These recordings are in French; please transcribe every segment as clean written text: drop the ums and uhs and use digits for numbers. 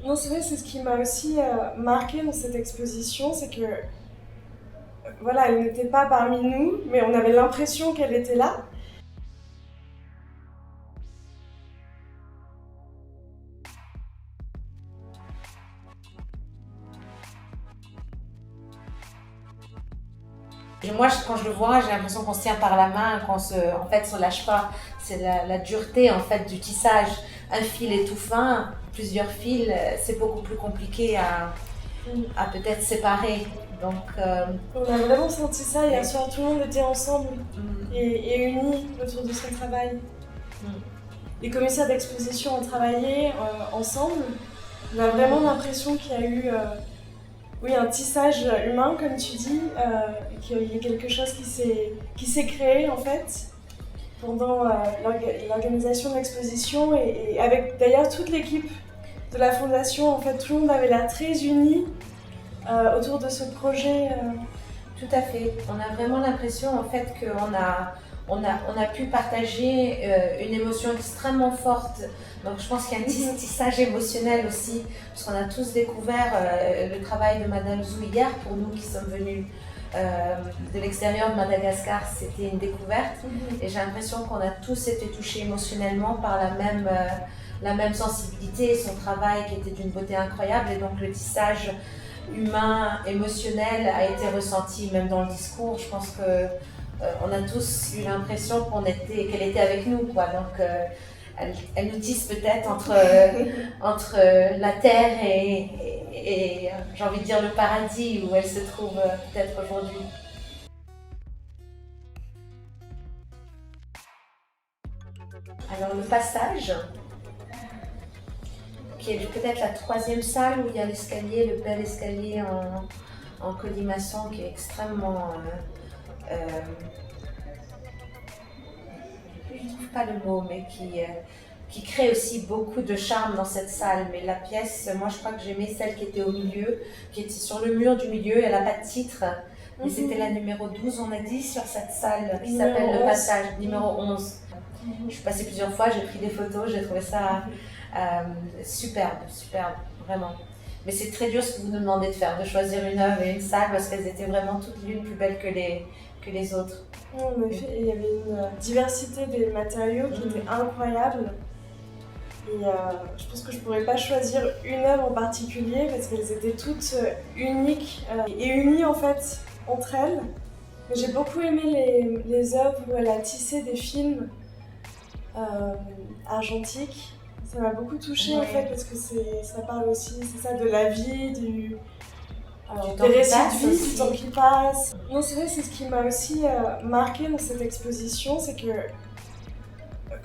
Non, c'est vrai, c'est ce qui m'a aussi marqué dans cette exposition, c'est que voilà, elle n'était pas parmi nous, mais on avait l'impression qu'elle était là. Et moi, quand je le vois, j'ai l'impression qu'on se tient par la main, en fait, se lâche pas. C'est la dureté en fait du tissage. Un fil est tout fin, plusieurs fils, c'est beaucoup plus compliqué à peut-être séparer. Donc, On a vraiment senti ça hier soir, tout le monde était ensemble mm, et unis autour de son travail. Les commissaires d'exposition ont travaillé ensemble. On a vraiment l'impression qu'il y a eu oui, un tissage humain, comme tu dis, qu'il y a quelque chose qui s'est créé en fait pendant l'organisation de l'exposition et avec d'ailleurs toute l'équipe de la fondation. En fait, tout le monde avait l'air très uni autour de ce projet. Tout à fait. On a vraiment l'impression en fait on a pu partager une émotion extrêmement forte. Donc je pense qu'il y a un tissage émotionnel aussi, parce qu'on a tous découvert le travail de Madame Zou hier, pour nous qui sommes venus de l'extérieur de Madagascar, c'était une découverte. Et j'ai l'impression qu'on a tous été touchés émotionnellement par la même sensibilité, son travail qui était d'une beauté incroyable, et donc le tissage humain, émotionnel a été ressenti même dans le discours. Je pense que on a tous eu l'impression qu'elle était avec nous, quoi. Donc elle nous tisse peut-être entre la terre et j'ai envie de dire le paradis où elle se trouve peut-être aujourd'hui. Alors le passage, qui est peut-être la troisième salle où il y a l'escalier, le bel escalier en colimaçon qui est extrêmement... je ne trouve pas le mot, mais qui crée aussi beaucoup de charme dans cette salle. Mais la pièce, moi je crois que j'aimais celle qui était au milieu, qui était sur le mur du milieu, elle n'a pas de titre. Mais c'était la numéro 12, on a dit, sur cette salle qui s'appelle Le Passage, numéro 11. Je suis passée plusieurs fois, j'ai pris des photos, j'ai trouvé ça superbe, vraiment. Mais c'est très dur ce que vous nous demandez de faire, de choisir une œuvre et une salle, parce qu'elles étaient vraiment toutes l'une plus belles que les autres. En effet, il y avait une diversité des matériaux qui était incroyable. Et je pense que je pourrais pas choisir une œuvre en particulier parce qu'elles étaient toutes uniques et unies en fait entre elles. Mais j'ai beaucoup aimé les œuvres où elle a tissé des films argentiques. Ça m'a beaucoup touchée en fait parce que ça parle aussi, c'est ça, de la vie, des récits de vie, du temps qui passe. Non, c'est vrai, c'est ce qui m'a aussi marqué dans cette exposition, c'est que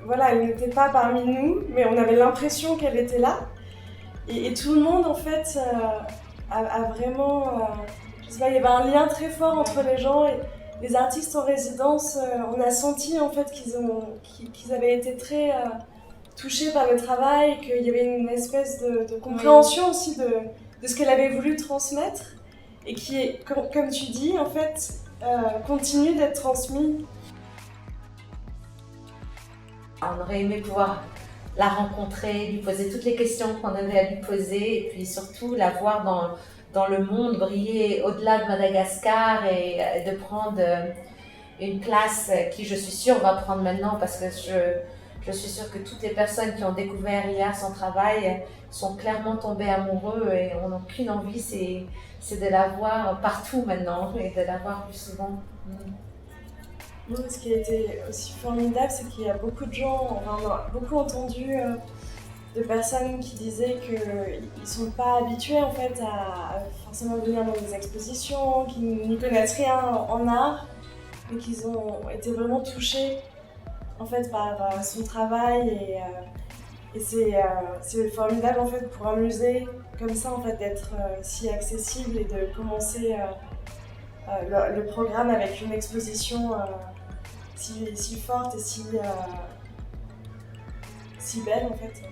voilà, elle n'était pas parmi nous, mais on avait l'impression qu'elle était là. Et tout le monde en fait a vraiment, je sais pas, il y avait un lien très fort entre les gens. Et les artistes en résidence, on a senti en fait qu'ils avaient été très touchés par le travail, qu'il y avait une espèce de compréhension aussi de ce qu'elle avait voulu transmettre et qui, comme tu dis, en fait, continue d'être transmis. On aurait aimé pouvoir la rencontrer, lui poser toutes les questions qu'on avait à lui poser et puis surtout la voir dans le monde briller au-delà de Madagascar et de prendre une place qui, je suis sûre, va prendre maintenant parce que je suis sûre que toutes les personnes qui ont découvert hier son travail sont clairement tombées amoureux et on n'a qu'une envie, c'est de la voir partout maintenant et de la voir plus souvent. Ce qui a été aussi formidable, c'est qu'il y a beaucoup de gens, on a beaucoup entendu de personnes qui disaient qu'ils ne sont pas habitués en fait à forcément venir dans des expositions, qui n'y connaissent rien en art, mais qu'ils ont été vraiment touchés en fait par son travail et c'est formidable en fait pour un musée comme ça en fait d'être si accessible et de commencer le programme avec une exposition si forte et si belle en fait.